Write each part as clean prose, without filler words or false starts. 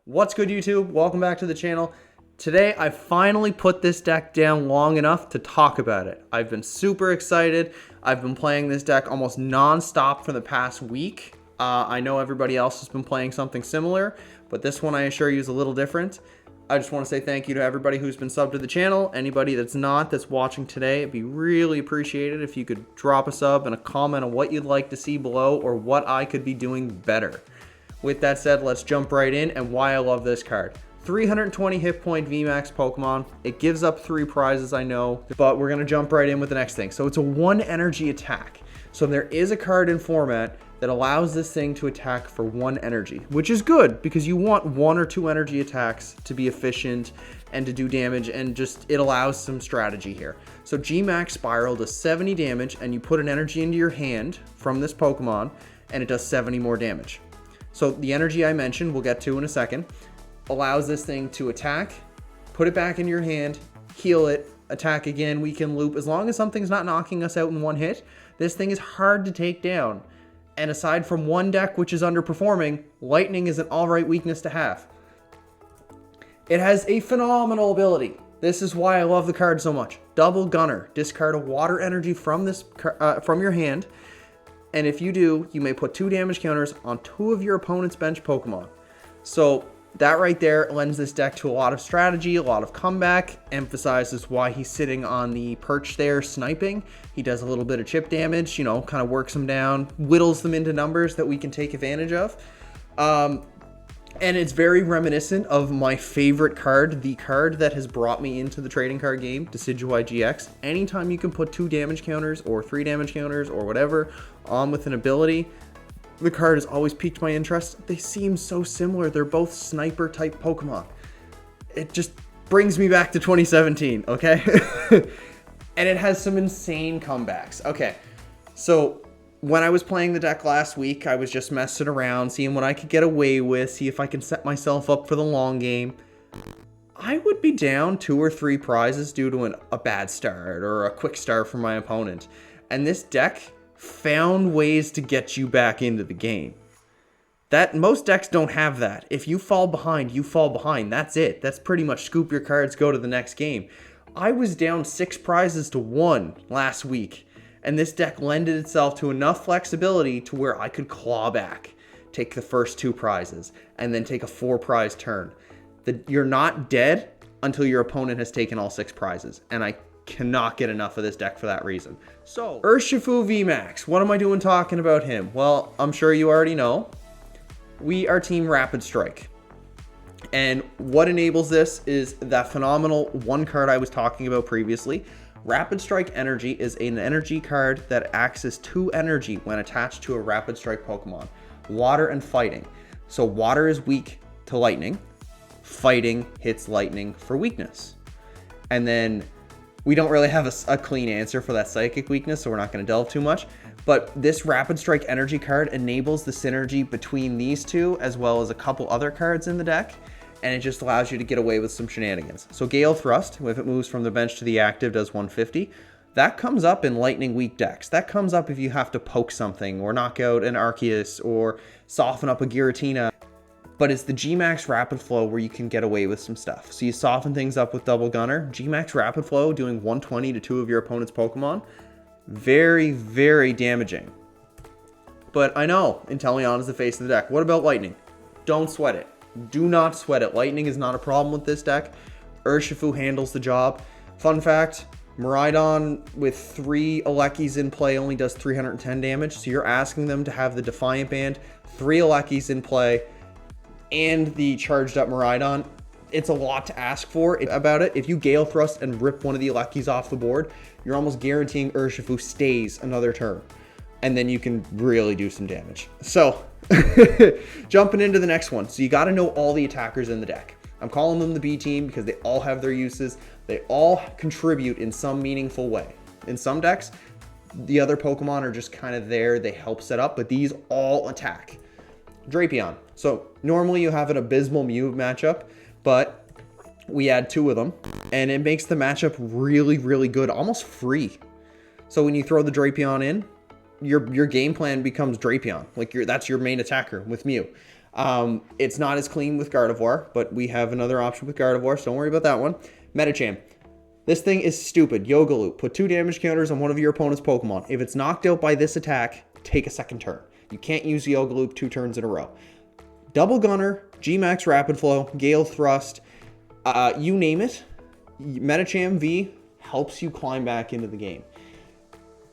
What's good, YouTube? Welcome back to the channel. Today, I finally put this deck down long enough to talk about it. I've been super excited. I've been playing this deck almost non-stop for the past week. I know everybody else has been playing something similar, but this one I assure you is a little different. I just want to say thank you to everybody who's been subbed to the channel. Anybody that's not, that's watching today, it'd be really appreciated if you could drop a sub and a comment on what you'd like to see below or what I could be doing better. With that said, let's jump right in and why I love this card. 320 hit point VMAX Pokemon. It gives up 3 prizes, I know, but we're going to jump right in with the next thing. So it's a 1 energy attack. So there is a card in format that allows this thing to attack for 1 energy, which is good because you want 1 or 2 energy attacks to be efficient and to do damage, and just it allows some strategy here. So G-Max Spiral does 70 damage and you put an energy into your hand from this Pokemon and it does 70 more damage. So the energy I mentioned, we'll get to in a second, allows this thing to attack, put it back in your hand, heal it, attack again, weaken loop. As long as something's not knocking us out in 1 hit, this thing is hard to take down. And aside from one deck which is underperforming, Lightning is an alright weakness to have. It has a phenomenal ability. This is why I love the card so much. Double Gunner. Discard a water energy from your hand. And if you do, you may put 2 damage counters on 2 of your opponent's bench Pokemon. So that right there lends this deck to a lot of strategy, a lot of comeback, emphasizes why he's sitting on the perch there sniping. He does a little bit of chip damage, you know, kind of works them down, whittles them into numbers that we can take advantage of. And it's very reminiscent of my favorite card, the card that has brought me into the trading card game, Decidueye GX. Anytime you can put 2 damage counters or 3 damage counters or whatever on with an ability, the card has always piqued my interest. They seem so similar. They're both sniper type Pokemon. It just brings me back to 2017, okay? And it has some insane comebacks. Okay, so when I was playing the deck last week, I was just messing around, seeing what I could get away with, see if I can set myself up for the long game. I would be down 2 or 3 prizes due to a bad start or a quick start from my opponent. And this deck found ways to get you back into the game. Most decks don't have that. If you fall behind, you fall behind. That's it. That's pretty much scoop your cards, go to the next game. I was down 6 prizes to 1 last week. And this deck lended itself to enough flexibility to where I could claw back, take the first 2 prizes, and then take a 4 prize turn. You're not dead until your opponent has taken all 6 prizes, and I cannot get enough of this deck for that reason. So, Urshifu VMAX, what am I doing talking about him? Well, I'm sure you already know. We are Team Rapid Strike. And what enables this is that phenomenal 1 card I was talking about previously. Rapid Strike Energy is an energy card that acts as 2 energy when attached to a Rapid Strike Pokemon. Water and Fighting. So Water is weak to Lightning. Fighting hits Lightning for weakness. And then we don't really have a clean answer for that Psychic weakness, so we're not going to delve too much. But this Rapid Strike Energy card enables the synergy between these 2 as well as a couple other cards in the deck. And it just allows you to get away with some shenanigans. So Gale Thrust, if it moves from the bench to the active, does 150. That comes up in Lightning weak decks. That comes up if you have to poke something or knock out an Arceus or soften up a Giratina. But it's the G-Max Rapid Flow where you can get away with some stuff. So you soften things up with Double Gunner. G-Max Rapid Flow doing 120 to 2 of your opponent's Pokemon. Very, very damaging. But I know Inteleon is the face of the deck. What about Lightning? Don't sweat it. Do not sweat it. Lightning is not a problem with this deck. Urshifu handles the job. Fun fact, Miraidon with 3 Alekis in play only does 310 damage. So you're asking them to have the Defiant Band, 3 Alekis in play, and the charged up Miraidon. It's a lot to ask for about it. If you Gale Thrust and rip one of the Alekis off the board, you're almost guaranteeing Urshifu stays another turn. And then you can really do some damage. So, jumping into the next one. So you got to know all the attackers in the deck. I'm calling them the B team because they all have their uses. They all contribute in some meaningful way. In some decks, the other Pokemon are just kind of there. They help set up, but these all attack. Drapion. So normally you have an abysmal Mew matchup, but we add 2 of them, and it makes the matchup really, really good, almost free. So when you throw the Drapion in, your game plan becomes Drapion. Like that's your main attacker with Mew. It's not as clean with Gardevoir, but we have another option with Gardevoir, so don't worry about that one. Medicham. This thing is stupid. Yoga Loop. Put 2 damage counters on one of your opponent's Pokemon. If it's knocked out by this attack, take a second turn. You can't use Yoga Loop 2 turns in a row. Double Gunner, G-Max Rapid Flow, Gale Thrust, you name it. Medicham V helps you climb back into the game.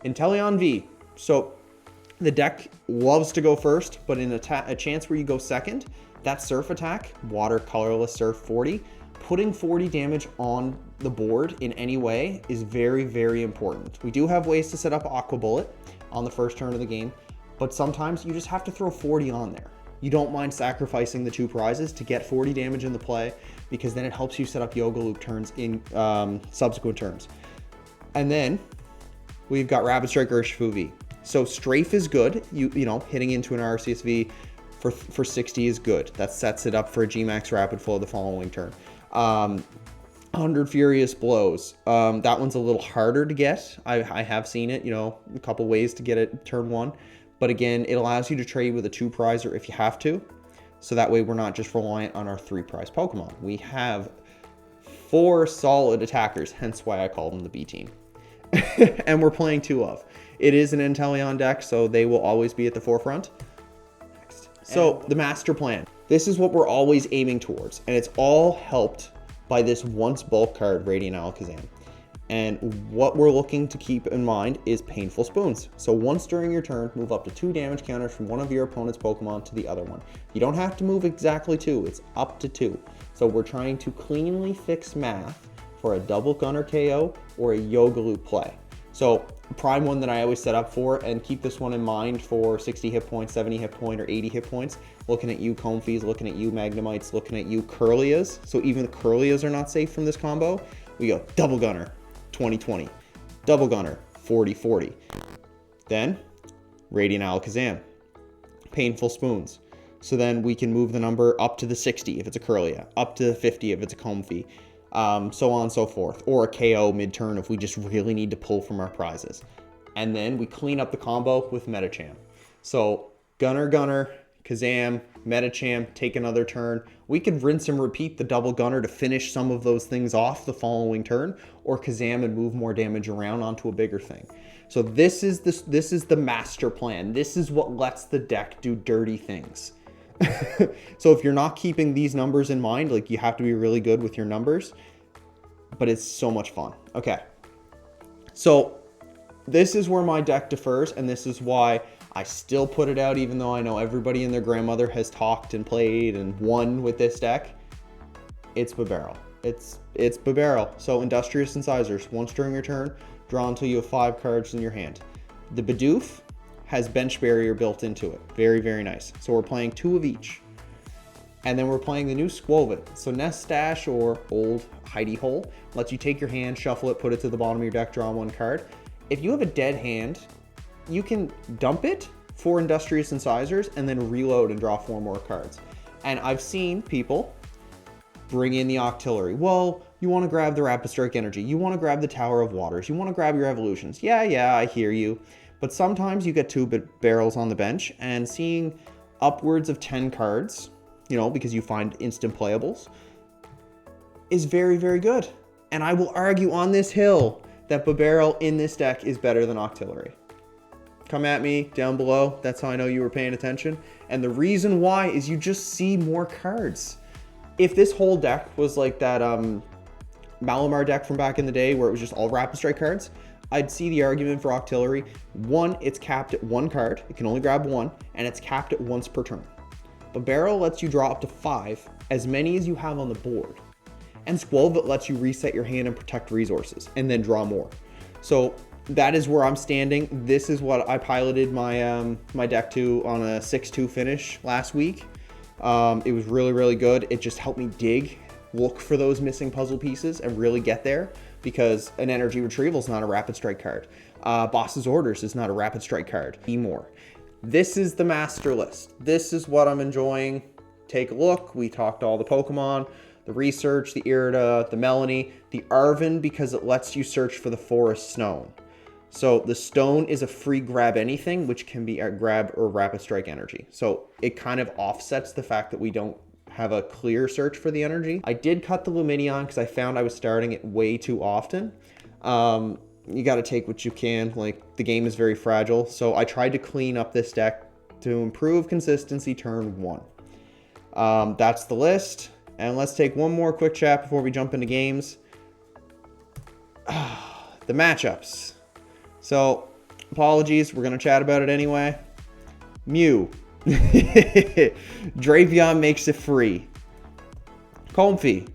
Inteleon V. So the deck loves to go first, but in a chance where you go second, that Surf attack, Water Colorless Surf 40, putting 40 damage on the board in any way is very, very important. We do have ways to set up Aqua Bullet on the first turn of the game, but sometimes you just have to throw 40 on there. You don't mind sacrificing the 2 prizes to get 40 damage in the play, because then it helps you set up Yoga Loop turns in subsequent turns. And then we've got Rapid Strike Urshifu V. So Strafe is good. You know, hitting into an RCSV for 60 is good. That sets it up for a G-Max Rapid Flow the following turn. 100 Furious Blows. That one's a little harder to get. I have seen it, you know, a couple ways to get it turn 1. But again, it allows you to trade with a 2 prizer if you have to. So that way we're not just reliant on our 3 prize Pokemon. We have 4 solid attackers, hence why I call them the B team. And we're playing 2 of. It is an Inteleon deck, so they will always be at the forefront. Next. So the master plan. This is what we're always aiming towards, and it's all helped by this once bulk card, Radiant Alakazam. And what we're looking to keep in mind is Painful Spoons. So once during your turn, move up to 2 damage counters from one of your opponent's Pokemon to the other one. You don't have to move exactly 2, it's up to 2. So we're trying to cleanly fix math for a double Gunner KO or a Yoga Loop play. So prime one that I always set up for, and keep this one in mind for 60 hit points, 70 hit point, or 80 hit points. Looking at you Comfeys, looking at you Magnemites, looking at you Curlias. So even the Curlias are not safe from this combo. We go Double Gunner, 20-20. Double Gunner, 40-40. Then Radiant Alakazam, Painful Spoons. So then we can move the number up to the 60 if it's a Curlia, up to the 50 if it's a Comfey, so on and so forth. Or a KO mid-turn if we just really need to pull from our prizes. And then we clean up the combo with Medicham. So Gunner, Kazam, Medicham, take another turn. We could rinse and repeat the double Gunner to finish some of those things off the following turn, or Kazam and move more damage around onto a bigger thing. So this is the master plan. This is what lets the deck do dirty things. So if you're not keeping these numbers in mind, like, you have to be really good with your numbers, but it's so much fun. Okay, so this is where my deck differs, and this is why I still put it out, even though I know everybody and their grandmother has talked and played and won with this deck. It's Bibarel. It's Bibarel. So Industrious Incisors, once during your turn, draw until you have 5 cards in your hand. The Bidoof has Bench Barrier built into it. Very, very nice. So we're playing 2 of each. And then we're playing the new Skwovet. So Nest Stash, or Old Hidey Hole, lets you take your hand, shuffle it, put it to the bottom of your deck, draw 1 card. If you have a dead hand, you can dump it for Industrious Incisors and then reload and draw 4 more cards. And I've seen people bring in the Octillery. Well, you want to grab the Rapid Strike Energy. You want to grab the Tower of Waters. You want to grab your Evolutions. Yeah, I hear you. But sometimes you get 2 barrels on the bench, and seeing upwards of 10 cards, you know, because you find instant playables, is very, very good. And I will argue on this hill that Bibarel in this deck is better than Octillery. Come at me down below. That's how I know you were paying attention. And the reason why is you just see more cards. If this whole deck was like that Malamar deck from back in the day where it was just all Rapid Strike cards, I'd see the argument for Octillery. 1, it's capped at 1 card. It can only grab 1, and it's capped at once per turn. Bibarel lets you draw up to 5, as many as you have on the board. And Skwovet lets you reset your hand and protect resources, and then draw more. So that is where I'm standing. This is what I piloted my my deck to on a 6-2 finish last week. It was really, really good. It just helped me look for those missing puzzle pieces and really get there, because an Energy Retrieval is not a Rapid Strike card. Boss's Orders is not a Rapid Strike card. More. This is the master list. This is what I'm enjoying. Take a look. We talked all the Pokemon, the research, the Irida, the Melony, the Arven, because it lets you search for the Forest Snow. So the stone is a free grab anything, which can be a grab or rapid strike energy. So it kind of offsets the fact that we don't have a clear search for the energy. I did cut the Lumineon because I found I was starting it way too often. You got to take what you can. Like, the game is very fragile. So I tried to clean up this deck to improve consistency turn 1. That's the list. And let's take one more quick chat before we jump into games. The matchups. So, apologies, we're going to chat about it anyway. Mew. Drapion makes it free. Comfy.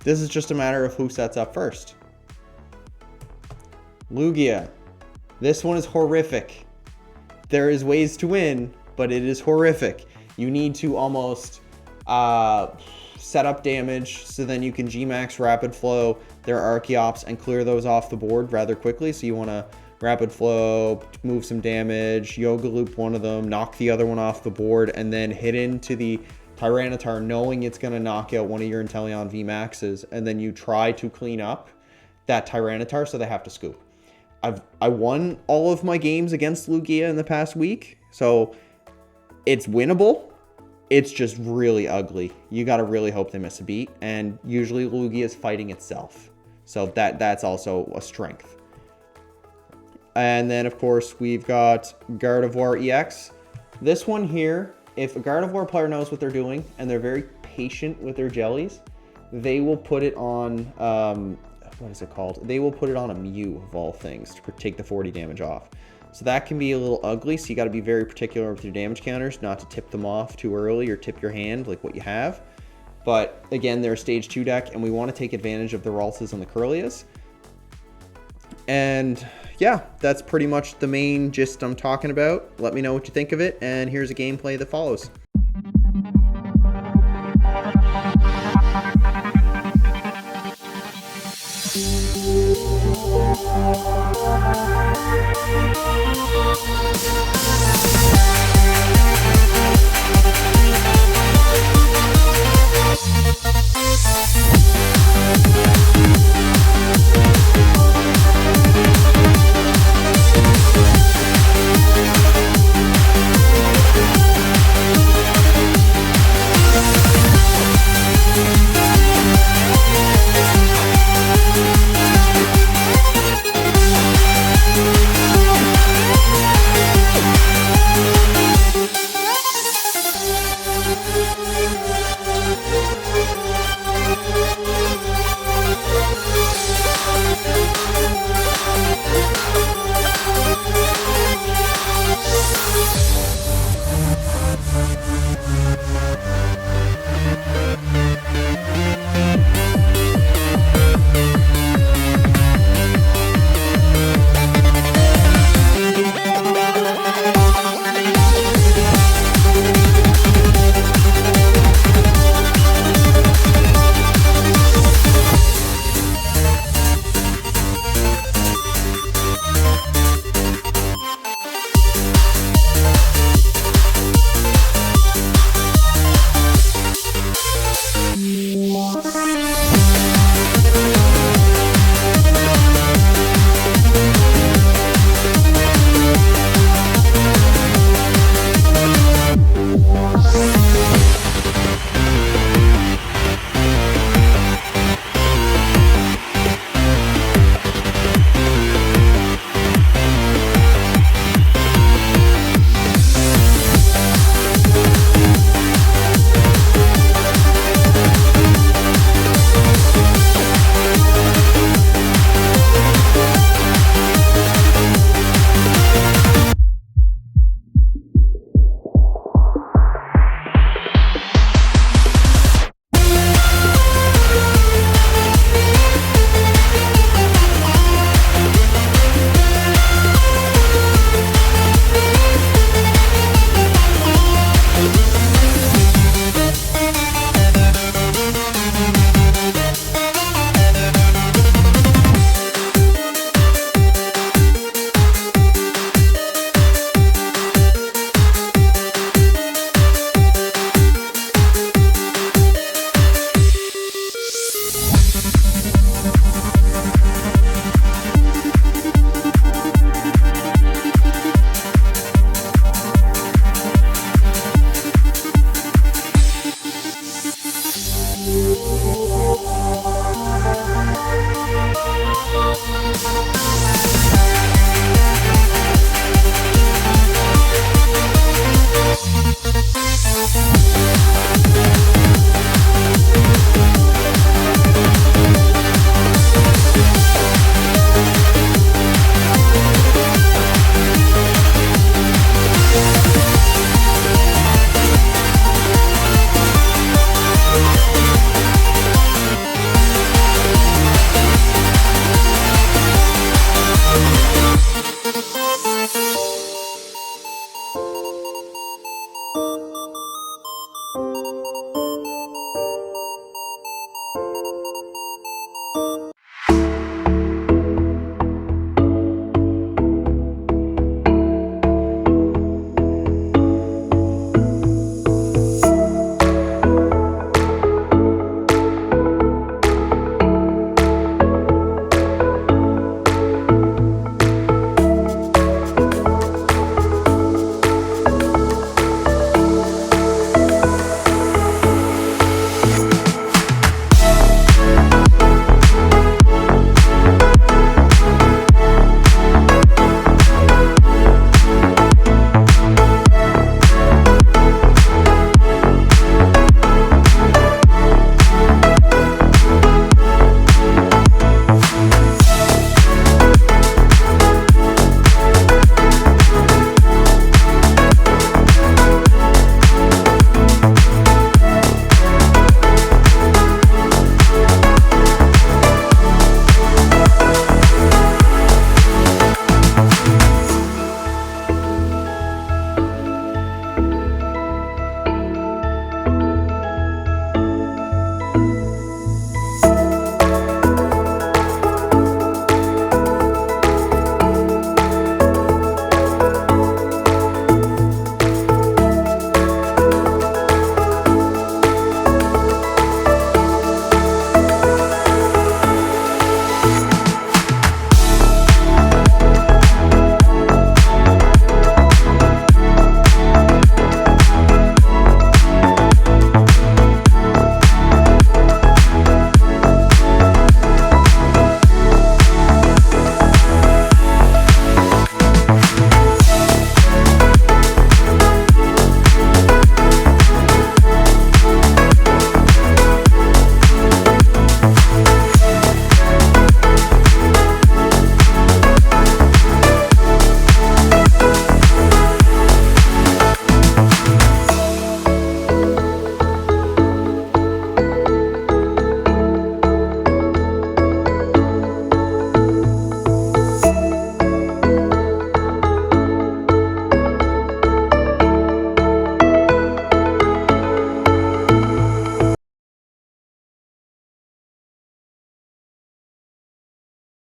This is just a matter of who sets up first. Lugia. This one is horrific. There is ways to win, but it is horrific. You need to almost set up damage so then you can G-Max Rapid Flow their Archeops and clear those off the board rather quickly. So you want to Rapid Flow, move some damage, Yoga Loop one of them, knock the other one off the board, and then hit into the Tyranitar knowing it's going to knock out one of your Inteleon VMAXs, and then you try to clean up that Tyranitar so they have to scoop. I won all of my games against Lugia in the past week, so it's winnable. It's just really ugly. You got to really hope they miss a beat, and usually Lugia is fighting itself, so that's also a strength. And then, of course, we've got Gardevoir EX. This one here, if a Gardevoir player knows what they're doing and they're very patient with their jellies, they will put it on, what is it called? They will put it on a Mew, of all things, to take the 40 damage off. So that can be a little ugly, so you got to be very particular with your damage counters, not to tip them off too early or tip your hand like what you have. But again, they're a stage 2 deck, and we want to take advantage of the Ralses and the Curlias. And yeah, that's pretty much the main gist I'm talking about. Let me know what you think of it, and here's a gameplay that follows. you.